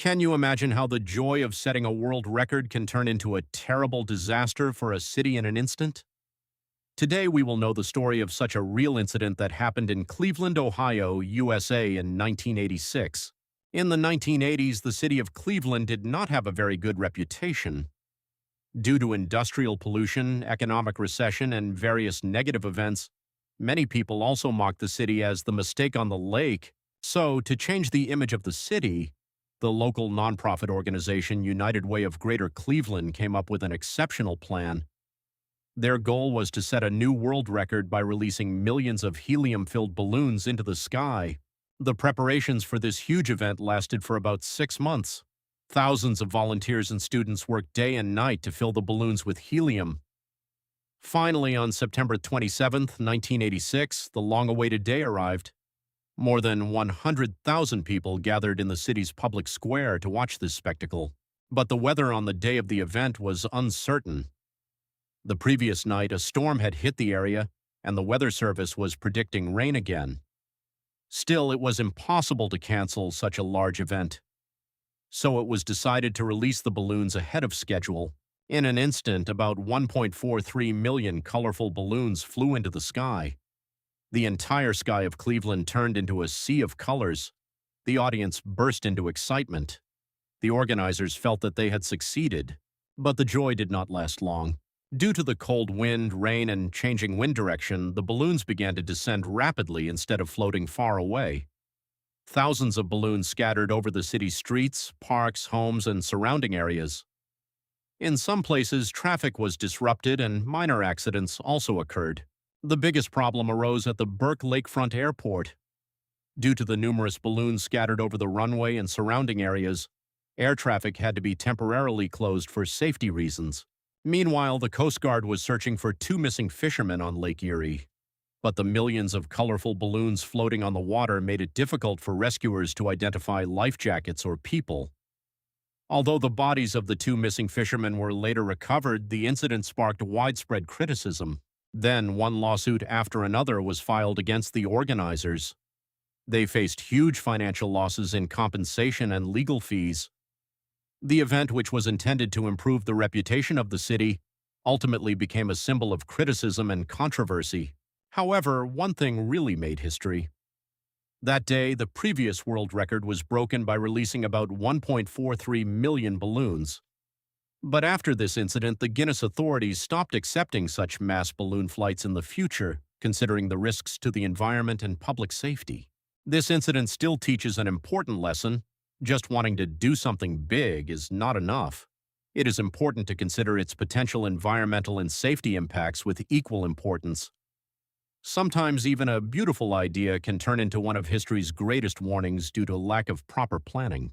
Can you imagine how the joy of setting a world record can turn into a terrible disaster for a city in an instant? Today, we will know the story of such a real incident that happened in Cleveland, Ohio, USA in 1986. In the 1980s, the city of Cleveland did not have a very good reputation. Due to industrial pollution, economic recession, and various negative events, many people also mocked the city as the mistake on the lake. So, to change the image of the city, the local nonprofit organization United Way of Greater Cleveland came up with an exceptional plan. Their goal was to set a new world record by releasing millions of helium-filled balloons into the sky. The preparations for this huge event lasted for about 6 months. Thousands of volunteers and students worked day and night to fill the balloons with helium. Finally, on September 27, 1986, the long-awaited day arrived. More than 100,000 people gathered in the city's public square to watch this spectacle. But the weather on the day of the event was uncertain. The previous night, a storm had hit the area, and the Weather Service was predicting rain again. Still, it was impossible to cancel such a large event. So it was decided to release the balloons ahead of schedule. In an instant, about 1.43 million colorful balloons flew into the sky. The entire sky of Cleveland turned into a sea of colors. The audience burst into excitement. The organizers felt that they had succeeded, but the joy did not last long. Due to the cold wind, rain, and changing wind direction, the balloons began to descend rapidly instead of floating far away. Thousands of balloons scattered over the city's streets, parks, homes, and surrounding areas. In some places, traffic was disrupted and minor accidents also occurred. The biggest problem arose at the Burke Lakefront Airport. Due to the numerous balloons scattered over the runway and surrounding areas, air traffic had to be temporarily closed for safety reasons. Meanwhile, the Coast Guard was searching for 2 missing fishermen on Lake Erie. But the millions of colorful balloons floating on the water made it difficult for rescuers to identify life jackets or people. Although the bodies of the 2 missing fishermen were later recovered, the incident sparked widespread criticism. Then, one lawsuit after another was filed against the organizers. They faced huge financial losses in compensation and legal fees. The event, which was intended to improve the reputation of the city, ultimately became a symbol of criticism and controversy. However, one thing really made history. That day, the previous world record was broken by releasing about 1.43 million balloons. But after this incident, the Guinness authorities stopped accepting such mass balloon flights in the future, considering the risks to the environment and public safety. This incident still teaches an important lesson. Just wanting to do something big is not enough. It is important to consider its potential environmental and safety impacts with equal importance. Sometimes even a beautiful idea can turn into one of history's greatest warnings due to lack of proper planning.